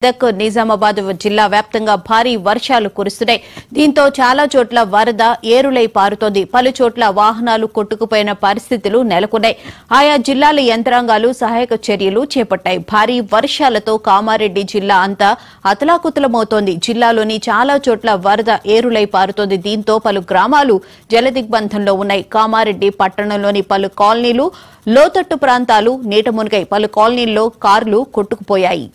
మెదక్ నిజామాబాద్ జిల్లా వ్యాప్తంగా భారీ వర్షాలు కురుస్తున్నాయి. దీంతో చాలా చోట్ల వరద ఏరులై పారుతోంది. పలు చోట్ల వాహనాలు కొట్టుకుపోయిన పరిస్థితులు నెలకొన్నాయి. ఆయా జిల్లాల యంత్రాంగాలు సహాయక చర్యలు చేపట్టాయి. భారీ వర్షాలతో కామారెడ్డి జిల్లా అంతా అతలాకుతలమవుతోంది. జిల్లాలోని చాలా చోట్ల వరద ఏరులై పారుతోంది. దీంతో పలు గ్రామాలు జలదిగ్బంధంలో ఉన్నాయి. కామారెడ్డి పట్టణంలోని పలు కాలనీలు, లోతట్టు ప్రాంతాలు నీట మునిగాయి. పలు కాలనీల్లో కార్లు కొట్టుకుపోయాయి.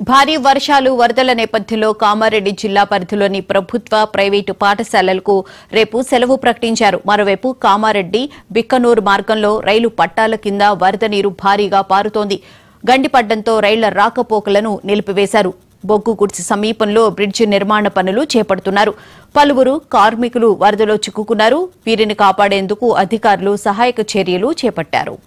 భారీ వర్షాలు, వరదల నేపథ్యంలో కామారెడ్డి జిల్లా పరిధిలోని ప్రభుత్వ, ప్రైవేటు పాఠశాలలకు రేపు సెలవు ప్రకటించారు. మరోవైపు కామారెడ్డి బిక్కనూరు మార్గంలో రైలు పట్టాల కింద వరద నీరు భారీగా పారుతోంది. గండిపడ్డంతో రైళ్ల రాకపోకలను నిలిపివేశారు. బొగ్గు గుడిసె సమీపంలో బ్రిడ్జి నిర్మాణ పనులు చేపడుతున్నారు. పలువురు కార్మికులు వరదలో చిక్కుకున్నారు. వీరిని కాపాడేందుకు అధికారులు సహాయక చర్యలు చేపట్టారు.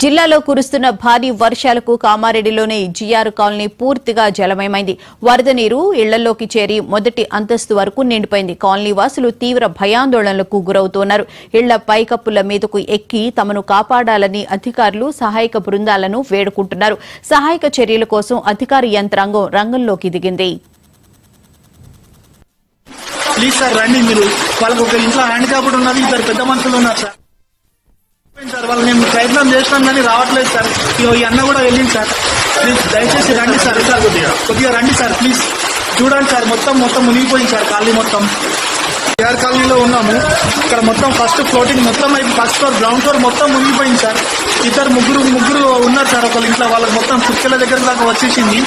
జిల్లాలో కురుస్తున్న భారీ వర్షాలకు కామారెడ్డిలోని జిఆర్ కాలనీ పూర్తిగా జలమయమైంది. వరద నీరు ఇళ్లలోకి చేరి మొదటి అంతస్తు వరకు నిండిపోయింది. కాలనీ వాసులు తీవ్ర భయాందోళనలకు గురవుతున్నారు. ఇళ్ల పైకప్పుల మీదకు ఎక్కి తమను కాపాడాలని అధికారులు సహాయక బృందాలను వేడుకుంటున్నారు. సహాయక చర్యల కోసం అధికార యంత్రాంగం రంగంలోకి దిగింది. ప్లీజ్ సార్ రండి, మీరు వాళ్ళకు ఒక ఇంట్లో హ్యాండిక్యాప్డ్ ఉన్నది, ఇద్దరు పెద్ద మనుషులు ఉన్నారు సార్. వాళ్ళు మేము ప్రయత్నం చేస్తున్నాం కానీ రావట్లేదు సార్. ఈ అన్న కూడా వెళ్ళింది సార్. ప్లీజ్ దయచేసి రండి సార్. కొద్దిగా రండి సార్ ప్లీజ్. చూడండి సార్, మొత్తం మునిగిపోయింది సార్. కాలనీ మొత్తం కేఆర్ కాలనీలో ఉన్నాము. ఇక్కడ మొత్తం ఫస్ట్ ఫ్లోటింగ్ మొత్తం ఫస్ట్ ఫ్లోర్, గ్రౌండ్ ఫ్లోర్ మొత్తం మునిగిపోయింది సార్. ముగ్గురు ఉన్నారు సార్ ఒకళ్ళ ఇంట్లో. వాళ్ళకి మొత్తం కుక్కల దగ్గర దాకా వచ్చేసింది.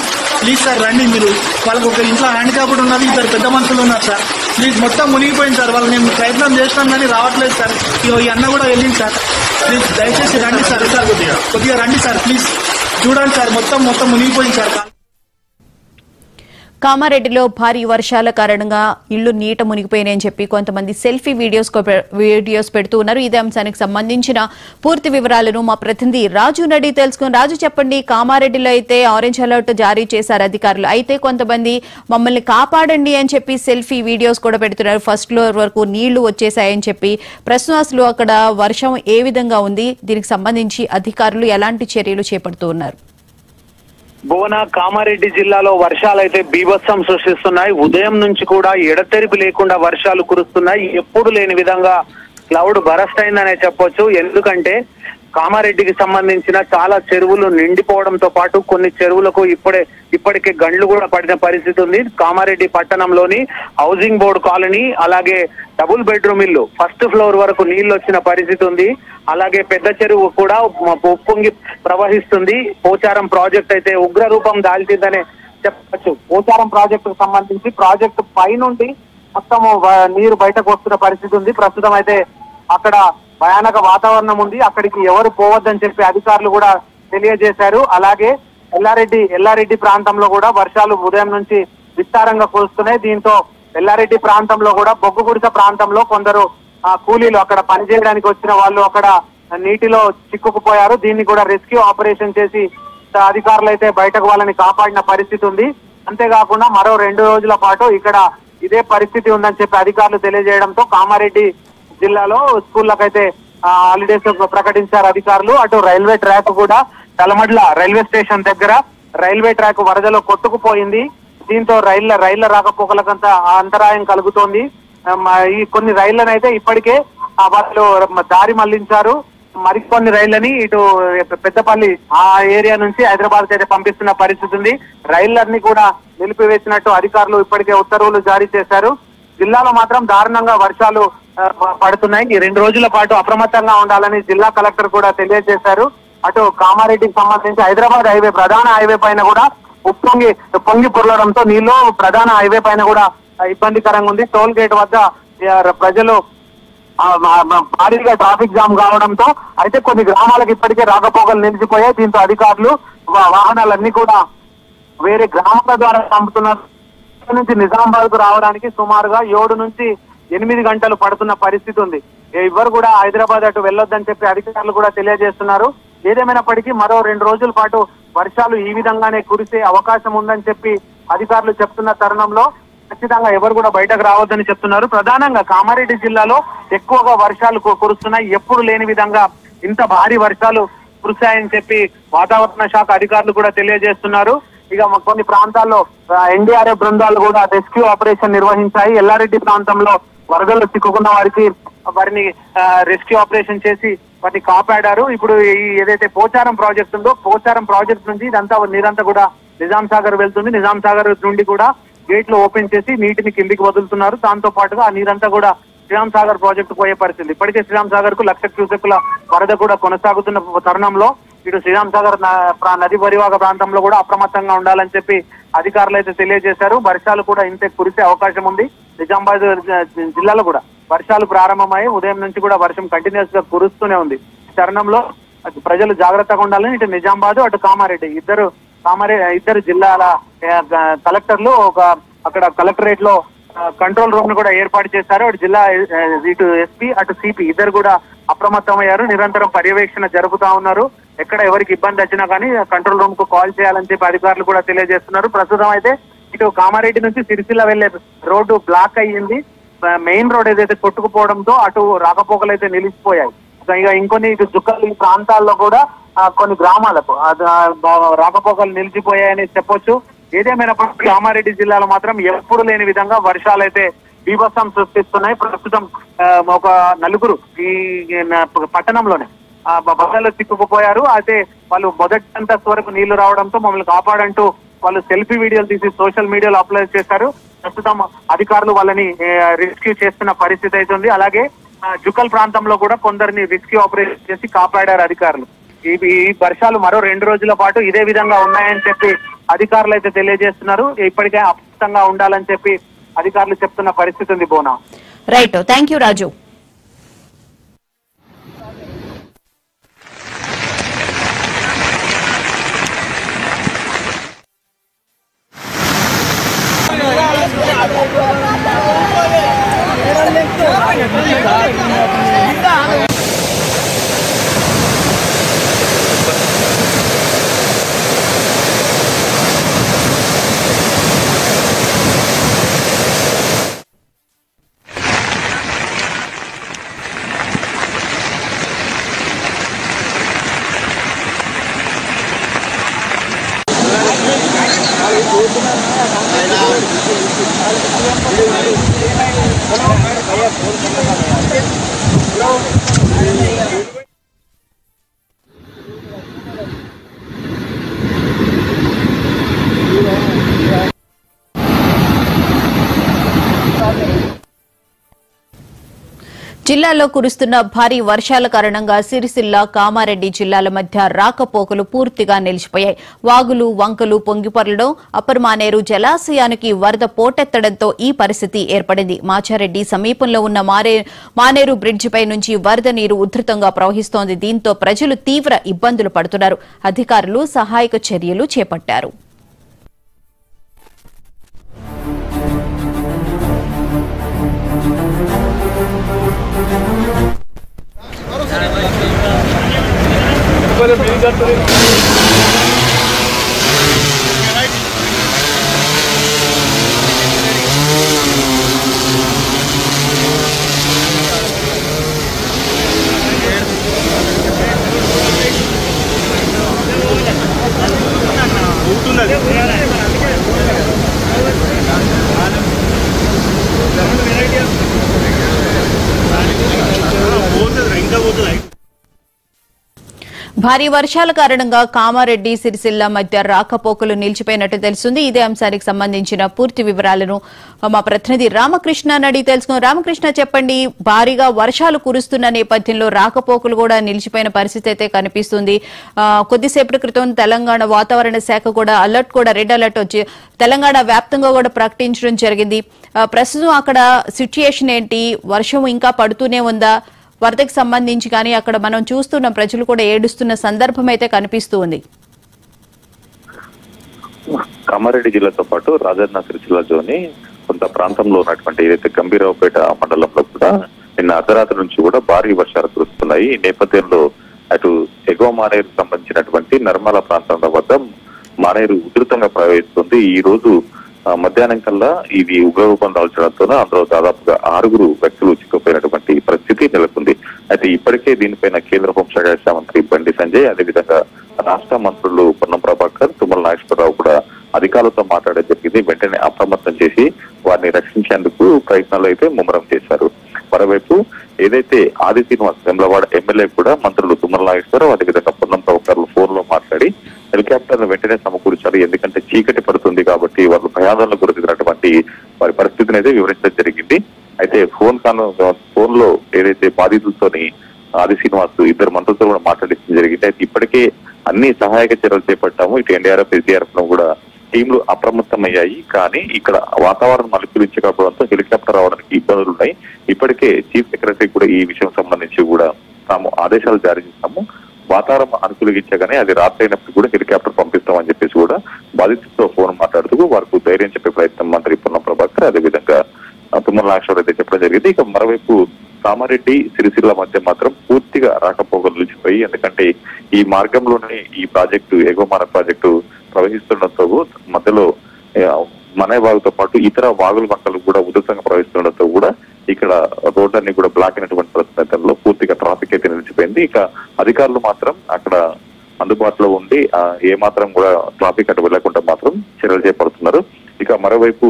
ప్లీజ్ సార్ రండి, మీరు వాళ్ళకి ఒక ఇంట్లో హ్యాండిక్యాప్డ్ ఉన్నది, ఇద్దరు పెద్ద మనుషులు ఉన్నారు సార్. ప్లీజ్ మొత్తం మునిగిపోయింది సార్. వాళ్ళు మేము ప్రయత్నం చేస్తున్నాం కానీ రావట్లేదు సార్. ఈ అన్న కూడా వెళ్ళింది సార్. ప్లీజ్ దయచేసి రండి సార్. కొద్దిగా రండి సార్ ప్లీజ్. చూడండి సార్, మొత్తం మునిగిపోయింది సార్. కామారెడ్డిలో భారీ వర్షాల కారణంగా ఇళ్లు నీట మునిగిపోయినాయని చెప్పి కొంతమంది సెల్ఫీ వీడియోస్ పెడుతూ ఉన్నారు. ఇదే అంశానికి సంబంధించిన పూర్తి వివరాలను మా ప్రతినిధి రాజు నడి తెలుసుకుని. రాజు చెప్పండి, కామారెడ్డిలో అయితే ఆరెంజ్ అలర్ట్ జారీ చేశారు అధికారులు. అయితే కొంతమంది మమ్మల్ని కాపాడండి అని చెప్పి సెల్ఫీ వీడియోస్ కూడా పెడుతున్నారు. ఫస్ట్ ఫ్లోర్ వరకు నీళ్లు వచ్చేసాయని చెప్పి. ప్రస్తుతం అసలు అక్కడ వర్షం ఏ విధంగా ఉంది? దీనికి సంబంధించి అధికారులు ఎలాంటి చర్యలు చేపడుతూ ఉన్నారు? భువన, కామారెడ్డి జిల్లాలో వర్షాలైతే బీభత్సం సృష్టిస్తున్నాయి. ఉదయం నుంచి కూడా ఎడతెరిపి లేకుండా వర్షాలు కురుస్తున్నాయి. ఎప్పుడు లేని విధంగా క్లౌడ్ బరస్ట్ అయిందనే చెప్పొచ్చు. ఎందుకంటే కామారెడ్డికి సంబంధించిన చాలా చెరువులు నిండిపోవడంతో పాటు కొన్ని చెరువులకు ఇప్పటికే గండ్లు కూడా పడిన పరిస్థితి ఉంది. కామారెడ్డి పట్టణంలోని హౌసింగ్ బోర్డు కాలనీ, అలాగే డబుల్ బెడ్రూమ్ ఇల్లు ఫస్ట్ ఫ్లోర్ వరకు నీళ్లు వచ్చిన పరిస్థితి ఉంది. అలాగే పెద్ద చెరువు కూడా ఉప్పొంగి ప్రవహిస్తుంది. పోచారం ప్రాజెక్ట్ అయితే ఉగ్ర రూపం దాల్చిందనే చెప్పచ్చు. పోచారం ప్రాజెక్టుకు సంబంధించి ప్రాజెక్టు పైనుండి మొత్తము నీరు బయటకు వస్తున్న పరిస్థితి ఉంది. ప్రస్తుతం అయితే అక్కడ భయానక వాతావరణం ఉంది. అక్కడికి ఎవరు పోవద్దని చెప్పి అధికారులు కూడా తెలియజేశారు. అలాగే ఎల్లారెడ్డి ప్రాంతంలో కూడా వర్షాలు ఉదయం నుంచి విస్తారంగా కురుస్తున్నాయి. దీంతో ఎల్లారెడ్డి ప్రాంతంలో కూడా బొగ్గు గుడిసె ప్రాంతంలో కొందరు కూలీలు అక్కడ పనిచేయడానికి వచ్చిన వాళ్ళు అక్కడ నీటిలో చిక్కుకుపోయారు. దీన్ని కూడా రెస్క్యూ ఆపరేషన్ చేసి అధికారులు అయితే బయటకు వాళ్ళని కాపాడిన పరిస్థితి ఉంది. అంతేకాకుండా మరో 2 రోజుల పాటు ఇక్కడ ఇదే పరిస్థితి ఉందని చెప్పి అధికారులు తెలియజేయడంతో కామారెడ్డి జిల్లాలో స్కూళ్ళకైతే హాలిడేస్ ప్రకటించారు అధికారులు. అటు రైల్వే ట్రాక్ కూడా తలమడ్ల రైల్వే స్టేషన్ దగ్గర రైల్వే ట్రాక్ వరదలో కొట్టుకుపోయింది. దీంతో రైళ్ల రాకపోకలకంతా అంతరాయం కలుగుతోంది. ఈ కొన్ని రైళ్లను అయితే ఇప్పటికే వాళ్ళు దారి మళ్లించారు. మరికొన్ని రైళ్లని ఇటు పెద్దపల్లి ఆ ఏరియా నుంచి హైదరాబాద్ అయితే పంపిస్తున్న పరిస్థితి ఉంది. రైళ్లన్నీ కూడా నిలిపివేసినట్టు అధికారులు ఇప్పటికే ఉత్తర్వులు జారీ చేశారు. జిల్లాలో మాత్రం దారుణంగా వర్షాలు పడుతున్నాయి. ఈ 2 రోజుల పాటు అప్రమత్తంగా ఉండాలని జిల్లా కలెక్టర్ కూడా తెలియజేశారు. అటు కామారెడ్డికి సంబంధించి హైదరాబాద్ హైవే ప్రధాన హైవే పైన కూడా పొంగి పొర్లడంతో నీళ్లు ప్రధాన హైవే పైన కూడా ఇబ్బందికరంగా ఉంది. టోల్ గేట్ వద్ద ప్రజలు భారీగా ట్రాఫిక్ జామ్ కావడంతో అయితే కొన్ని గ్రామాలకు ఇప్పటికే రాకపోకలు నిలిచిపోయాయి. దీంతో అధికారులు వాహనాలన్నీ కూడా వేరే గ్రామాల ద్వారా పంపుతున్నారు. నుంచి నిజామాబాద్ కు రావడానికి సుమారుగా 7 నుంచి 8 గంటలు పడుతున్న పరిస్థితి ఉంది. ఎవరు కూడా హైదరాబాద్ అటు వెళ్ళొద్దని చెప్పి అధికారులు కూడా తెలియజేస్తున్నారు. ఏదేమైనప్పటికీ మరో 2 రోజుల పాటు వర్షాలు ఈ విధంగానే కురిసే అవకాశం ఉందని చెప్పి అధికారులు చెప్తున్న తరుణంలో ఖచ్చితంగా ఎవరు కూడా బయటకు రావద్దని చెప్తున్నారు. ప్రధానంగా కామారెడ్డి జిల్లాలో ఎక్కువగా వర్షాలు కురుస్తున్నాయి. ఎప్పుడు లేని విధంగా ఇంత భారీ వర్షాలు కురిశాయని చెప్పి వాతావరణ శాఖ అధికారులు కూడా తెలియజేస్తున్నారు. ఇక కొన్ని ప్రాంతాల్లో ఎన్డీఆర్ఎఫ్ బృందాలు కూడా రెస్క్యూ ఆపరేషన్ నిర్వహించాయి. ఎల్లారెడ్డి ప్రాంతంలో వరదలు చిక్కుకున్న వారిని రెస్క్యూ ఆపరేషన్ చేసి వాటిని కాపాడారు. ఇప్పుడు ఏదైతే పోచారం ప్రాజెక్ట్ ఉందో పోచారం ప్రాజెక్ట్ నుంచి ఇదంతా నీరంతా కూడా నిజాం సాగర్ వెళ్తుంది. నిజాం సాగర్ నుండి కూడా గేట్లు ఓపెన్ చేసి నీటిని కిందికి వదులుతున్నారు. దాంతో పాటుగా ఆ నీరంతా కూడా శ్రీరామ్ సాగర్ ప్రాజెక్టు పోయే పరిస్థితి. ఇప్పటికే శ్రీరామ్ సాగర్ కు 1,00,000 క్యూసెక్కుల వరద కూడా కొనసాగుతున్న తరుణంలో ఇటు శ్రీరామ్ సాగర్ నది పరివాహక ప్రాంతంలో కూడా అప్రమత్తంగా ఉండాలని చెప్పి అధికారులు అయితే తెలియజేశారు. వర్షాలు కూడా ఇంతే కురిసే అవకాశం ఉంది. నిజామాబాద్ జిల్లాలో కూడా వర్షాలు ప్రారంభమై ఉదయం నుంచి కూడా వర్షం కంటిన్యూస్ గా కురుస్తూనే ఉంది. ఈ తరుణంలో ప్రజలు జాగ్రత్తగా ఉండాలని ఇటు నిజామాబాద్ అటు కామారెడ్డి ఇద్దరు జిల్లాల కలెక్టర్లు అక్కడ కలెక్టరేట్ లో కంట్రోల్ రూమ్ ను కూడా ఏర్పాటు చేశారు. అటు జిల్లా ఇటు ఎస్పీ అటు సిపి ఇద్దరు కూడా అప్రమత్తమయ్యారు. నిరంతరం పర్యవేక్షణ జరుపుతా ఉన్నారు. ఎక్కడ ఎవరికి ఇబ్బంది వచ్చినా కానీ కంట్రోల్ రూమ్ కు కాల్ చేయాలని చెప్పి అధికారులు కూడా తెలియజేస్తున్నారు. ప్రస్తుతం అయితే ఇటు కామారెడ్డి నుంచి సిరిసిల్ల వెళ్లే రోడ్డు బ్లాక్ అయ్యింది. మెయిన్ రోడ్ ఏదైతే కొట్టుకుపోవడంతో అటు రాకపోకలు అయితే నిలిచిపోయాయి. ఇక ఇంకొన్ని ఇటు జుక్కల్ ప్రాంతాల్లో కూడా కొన్ని గ్రామాలకు రాకపోకలు నిలిచిపోయాయని చెప్పొచ్చు. ఏదేమైనప్పటికీ కామారెడ్డి జిల్లాలో మాత్రం ఎప్పుడు లేని విధంగా వర్షాలు అయితే బీభత్సం సృష్టిస్తున్నాయి. ప్రస్తుతం ఒక 4 ఈ పట్టణంలోనే బస్సులో చిక్కుకుపోయారు. అయితే వాళ్ళు మొదటి అంతస్తు వరకు నీళ్లు రావడంతో మమ్మల్ని కాపాడంటూ వాళ్ళు సెల్ఫీ వీడియోలు తీసి సోషల్ మీడియాలో అప్లోడ్ చేశారు. ప్రస్తుతం అధికారులు వాళ్ళని రెస్క్యూ చేస్తున్న పరిస్థితి అయితే ఉంది. అలాగే జుక్కల్ ప్రాంతంలో కూడా కొందరిని రెస్క్యూ ఆపరేషన్ చేసి కాపాడారు అధికారులు. ఈ వర్షాలు మరో 2 రోజుల పాటు ఇదే విధంగా ఉన్నాయని చెప్పి అధికారులు అయితే తెలియజేస్తున్నారు. ఇప్పటికే అప్రమత్తంగా ఉండాలని చెప్పి అధికారులు చెప్తున్న పరిస్థితి ఉంది. బోనా రైట్, థ్యాంక్ యూ రాజు. జిల్లాలో కురుస్తున్న భారీ వర్షాల కారణంగా సిరిసిల్ల కామారెడ్డి జిల్లాల మధ్య రాకపోకలు పూర్తిగా నిలిచిపోయాయి. వాగులు వంకలు పొంగిపొర్లడం, అప్పర్ మానేరు జలాశయానికి వరద పోటెత్తడంతో ఈ పరిస్థితి ఏర్పడింది. మాచారెడ్డి సమీపంలో ఉన్న మానేరు బ్రిడ్జిపై నుంచి వరద నీరు ఉధృతంగా ప్రవహిస్తోంది. దీంతో ప్రజలు తీవ్ర ఇబ్బందులు పడుతున్నారు. అధికారులు సహాయక చర్యలు చేపట్టారు. భారీ వర్షాల కారణంగా కామారెడ్డి సిరిసిల్ల మధ్య రాకపోకలు నిలిచిపోయినట్టు తెలుస్తుంది. ఇదే అంశానికి సంబంధించిన పూర్తి వివరాలను మా ప్రతినిధి రామకృష్ణ అడిగి తెలుసుకున్నాం. రామకృష్ణ, చెప్పండి. భారీగా వర్షాలు కురుస్తున్న నేపథ్యంలో రాకపోకలు కూడా నిలిచిపోయిన పరిస్థితి అయితే కనిపిస్తుంది. కొద్దిసేపటి క్రితం తెలంగాణ వాతావరణ శాఖ కూడా రెడ్ అలర్ట్ వచ్చి తెలంగాణ వ్యాప్తంగా కూడా ప్రకటించడం జరిగింది. ప్రస్తుతం అక్కడ సిచ్యుయేషన్ ఏంటి? వర్షం ఇంకా పడుతూనే ఉందా? వరదకు సంబంధించి కానీ అక్కడ మనం చూస్తున్న ప్రజలు కూడా ఏడుస్తున్న సందర్భం అయితే కనిపిస్తూ ఉంది. కామారెడ్డి జిల్లాతో పాటు రాజన్న సిరిసిల్ల జోని కొంత ప్రాంతంలో ఉన్నటువంటి ఏదైతే గంభీరావుపేట మండలంలో కూడా నిన్న అర్ధరాత్రి నుంచి కూడా భారీ వర్షాలు కురుస్తున్నాయి. ఈ నేపథ్యంలో అటు ఎగువ మానేరు సంబంధించినటువంటి నర్మల ప్రాంతాల వద్ద మానేరు ఉధృతంగా ప్రవహిస్తుంది. ఈ రోజు మధ్యాహ్నం కల్లా ఇది ఉగ్రరూపం దాల్చడంతో అందులో దాదాపుగా 6 వ్యక్తులు చిక్కుపోయినటువంటి పరిస్థితి నెలకొంది. అయితే ఇప్పటికే దీనిపైన కేంద్ర హోంశాఖ శాఖ మంత్రి బండి సంజయ్, అదేవిధంగా రాష్ట్ర మంత్రులు పొన్నం ప్రభాకర్, తుమ్మల నాగేశ్వరరావు కూడా అధికారులతో మాట్లాడడం జరిగింది. వెంటనే అప్రమత్తం చేసి వారిని రక్షించేందుకు ప్రయత్నాలు అయితే ముమ్మరం చేశారు. మరోవైపు ఏదైతే ఆది శ్రీనివాస్ వెమ్లవాడ ఎమ్మెల్యే కూడా మంత్రులు తుమ్మల నాగేశ్వరరావు, అదేవిధంగా పొన్నం ప్రభాకర్లు ఫోన్ లో మాట్లాడి హెలికాప్టర్ను వెంటనే సమకూర్చాలి, ఎందుకంటే చీకటి పడుతుంది కాబట్టి వాళ్ళు భయాందోళన గురవుతున్నటువంటి వారి పరిస్థితిని అయితే వివరించడం జరిగింది. అయితే ఫోన్ లో ఏదైతే బాధితులతోని ఆది శ్రీనివాస్ 2 మంత్రులతో కూడా మాట్లాడించడం జరిగింది. అయితే ఇప్పటికే అన్ని సహాయక చర్యలు చేపట్టాము. ఇటు ఎన్డీఆర్ఎఫ్, ఎస్డీఆర్ఎఫ్ కూడా టీంలు అప్రమత్తమయ్యాయి. కానీ ఇక్కడ వాతావరణం అనుకూలించకపోవడంతో హెలికాప్టర్ రావడానికి ఇబ్బందులు ఉన్నాయి. ఇప్పటికే చీఫ్ సెక్రటరీ కూడా ఈ విషయం సంబంధించి కూడా తాము ఆదేశాలు జారీ చేస్తాము, వాతావరణం అనుకూలించగానే అది రాత్రి అయినప్పుడు కూడా హెలికాప్టర్ పంపిస్తామని చెప్పేసి కూడా బాధితులతో ఫోన్ మాట్లాడుతూ వారికి ధైర్యం చెప్పే ప్రయత్నం మంత్రి పొన్నం ప్రభాకర్, అదేవిధంగా తుమ్మల నాగేశ్వరరావు అయితే చెప్పడం జరిగింది. ఇక మరోవైపు కామారెడ్డి సిరిసిల్ల మధ్య మాత్రం పూర్తిగా రాకపోకలు నిలిచిపోయి, ఎందుకంటే ఈ మార్గంలోనే ఈ ప్రాజెక్టు ఎగువమాన ప్రాజెక్టు ప్రవహిస్తుండటంతో మధ్యలో మనేవాగుతో పాటు ఇతర వాగుల వంకలు కూడా ఉధృతంగా ప్రవహిస్తుండటంతో కూడా ఇక్కడ రోడ్లన్నీ కూడా బ్లాక్ అయినటువంటి పరిస్థితుల్లో పూర్తిగా ట్రాఫిక్ అయితే నిలిచిపోయింది. ఇక అధికారులు మాత్రం అక్కడ అందుబాటులో ఉండి ఏ మాత్రం కూడా ట్రాఫిక్ అటు వెళ్లకుండా మాత్రం చర్యలు చేపడుతున్నారు. ఇక మరోవైపు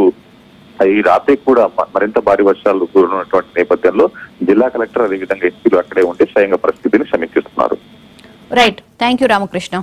ఈ రాత్రి కూడా మరింత భారీ వర్షాలు కురున్నటువంటి నేపథ్యంలో జిల్లా కలెక్టర్, అదేవిధంగా ఎస్పీలు అక్కడే ఉండి స్వయంగా పరిస్థితిని సమీక్షిస్తున్నారు. Right, thank you Ramakrishna.